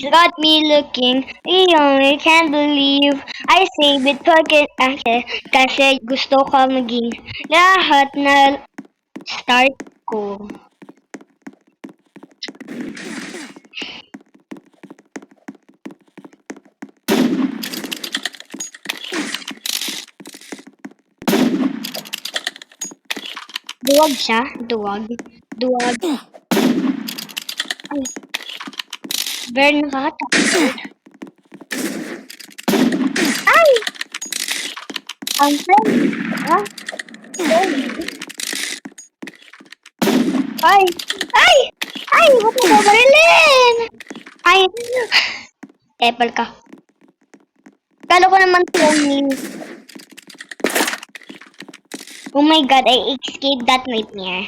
got me looking. I can't believe I say it forget kasi gusto ko maging lahat na start ko. Duwag siya. Duwag. Duwag. Ay. Very nakakatakot. Ay! Ang friend. Ha? Ay! Ay! Ay! Ba't mo babarilin? Ay! Apple ka. Kala ko naman Tony. Oh my god, I escaped that nightmare.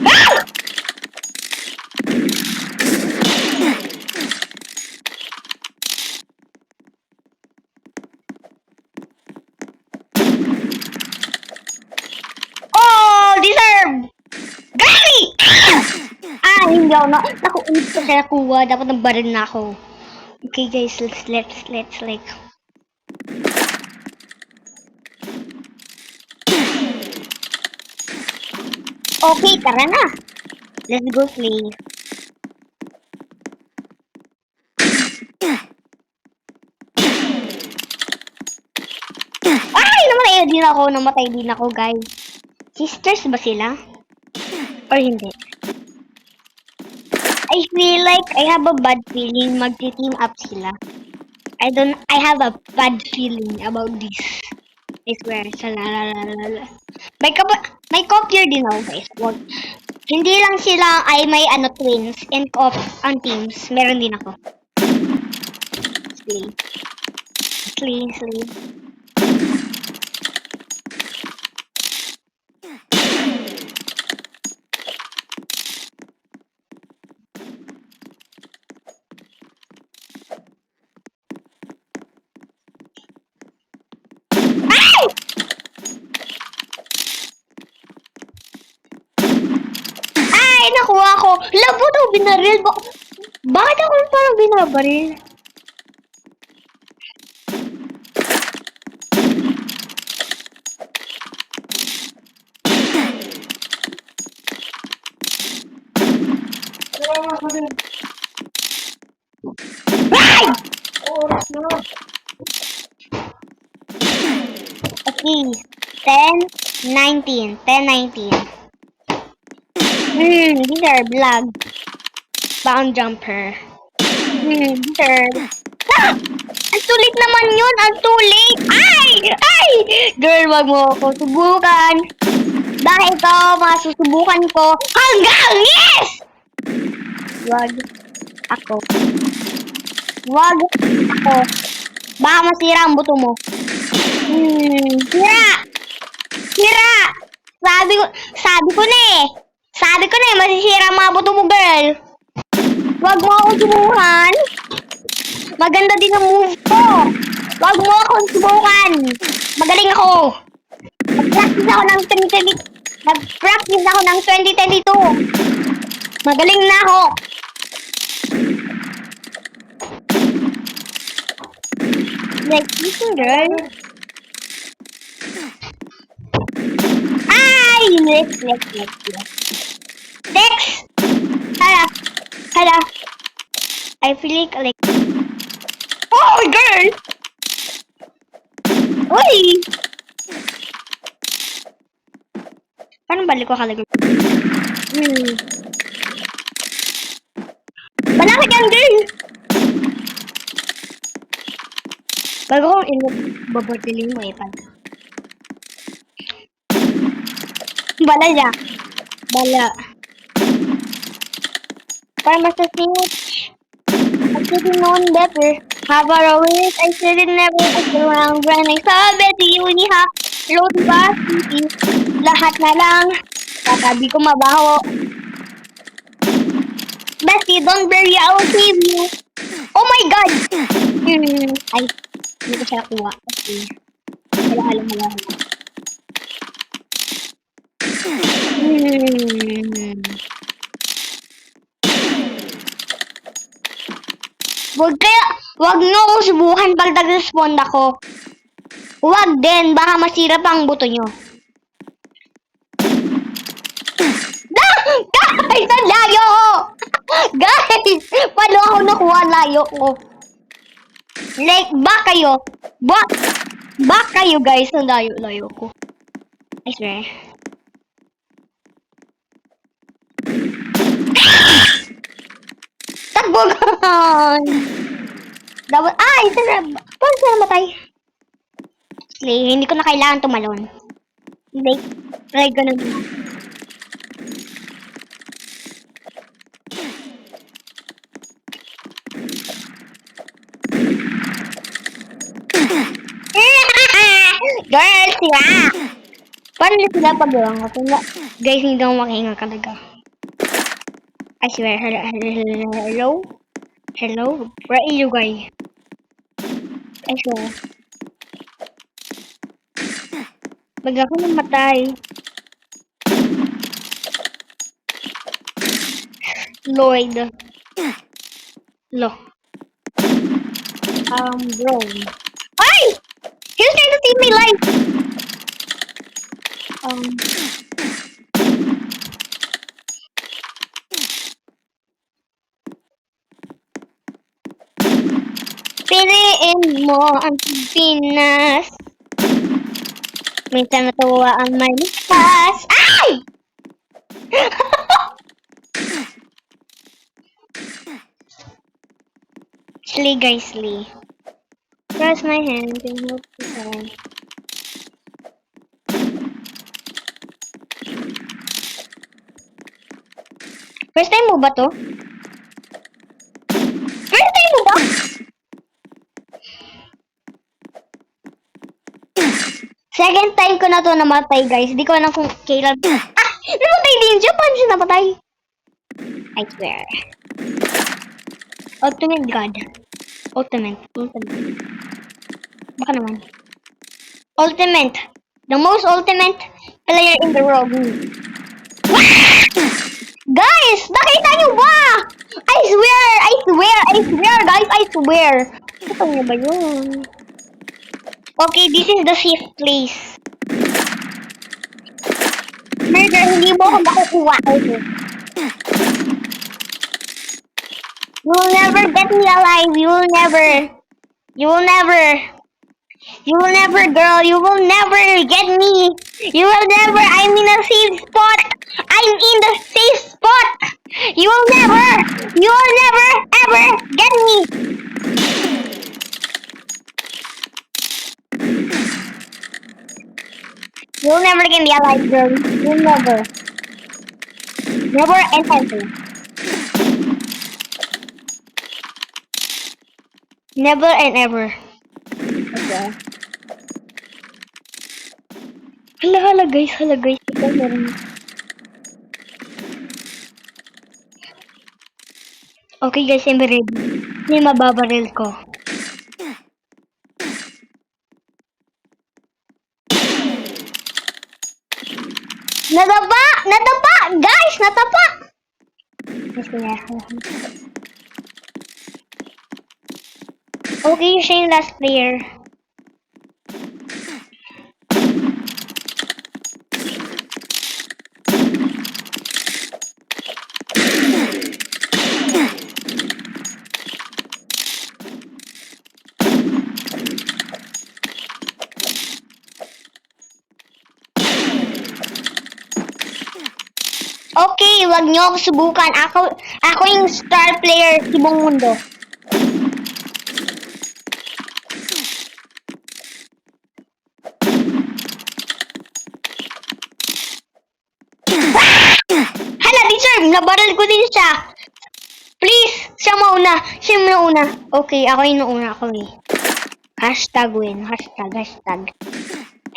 Ah! Oh! Deserve! Gary! Ah! Hindi ako na. Nakuulit ko siya nakuha. Dapat nagbaril na ako. Okay guys, let's like. Okay, tara na. Let's go play. Ay! Namatay din ako, guys. Sisters ba sila? Or hindi? I feel like I have a bad feeling magti-team up sila. I have a bad feeling about this. I swear. Shalalala. May copier din ako, guys. Wag. Hindi lang sila ay may twins and on teams. Meron din ako. Slay. Ay, nakuha ko. Labo daw binaril. Bakit ako parang binabaril? Ay! Okay. 10-19. These are vlog. Bound jumper. Deserve. Ah! Ang sulit naman yun! Ang sulit! Ay! Girl, wag mo ako subukan. Dahil ito, masusubukan ko hanggang yes! Wag ako. Baka masira ang buto mo. Sira! Sabi ko na eh, masisira ang mga buto mo, girl. Wag mo ako subukan. Maganda din ang move ko. Wag mo akong subukan. Magaling ako. Nag-practice ako ng 2022. Magaling na ako. Like, listen, girl. Ay! Next. Hala. I feel like... Oh, girl! Uy! Paano balik ko kalagay? Malaki yan, girl! Bago kong babatiling mo pag. Bala siya. Para masasingit. I should have known better. Have a wish I should have never around when I saw Betty Uniha. Road ba? Lahat na lang. Katabi ko mabaho. Bestie, don't worry, I will save you. Oh my god! Ay, hindi ko siya nakuha. Okay. Hala. Wag nyo akong subukan pag nag-respond ako. Wag din, baka masira pa ang buto nyo. Guys, ang layo ko! Guys, paano ako nakuha ang layo ko? Like, back kayo. Back kayo, guys. Ang layo ko. I swear. Tagbogan! Dapat, ito na. Paano sila matay? Slay, hindi ko na kailangan tumalon. Like, ganun. Girls, sila! Paano sila pag-iwan ko? Guys, hindi ako makahinga talaga. I swear, hello? Hello? Where are you guys? I swear. Bag ako namatay. Lloyd. Lo. Bro. Ay! He was trying to save my life! Piliin mo ang Pinas. Minsan natuwa ang malipas. Ay! Slay guys, slay. Cross my hand and hope to die. First time mo ba to? First time mo ba? Second time ko na to namatay guys. Di ko alam kung kailan. Namatay din siya. Paano siya namatay? I swear. Ultimate God. Ultimate. Baka naman. Ultimate. The most ultimate player in the world. Guys! Nakita nyo ba? I swear, guys. I swear. Ito nga ba yun? Okay, this is the safe place. Murder, hindi mo ako makukuha. You will never get me alive. You will never, girl. You will never get me. You will never. I'm in a safe spot. You will never, ever get me. You'll never get me alive, girl. You'll never. Never and ever. Never and ever. Okay. Hala guys. Ito meron. Okay guys, I'm ready. May mababaril ko. Nadapa! Guys, natapa! Okay, siya yung last player. Okay, wag niyo ako subukan. Ako yung star player sa buong mundo. Hala, deserve! Nabaril ko din siya. Please, siya mauna. Okay, ako yung nauna ako eh. Hashtag win. Hashtag.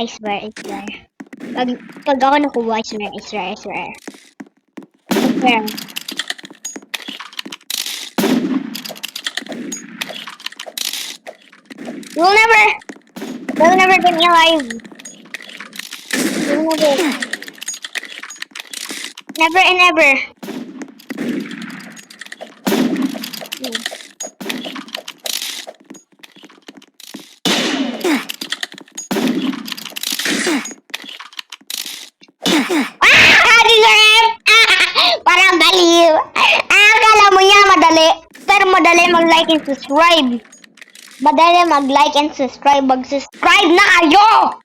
I swear. Pag ako nakuha, I swear. You'll never get me alive. You'll never and ever. Shrimp! Parang baliw. Akala mo yan madali. Pero madali mag-like and subscribe. Madali mag-like and subscribe. Mag-subscribe na kayo!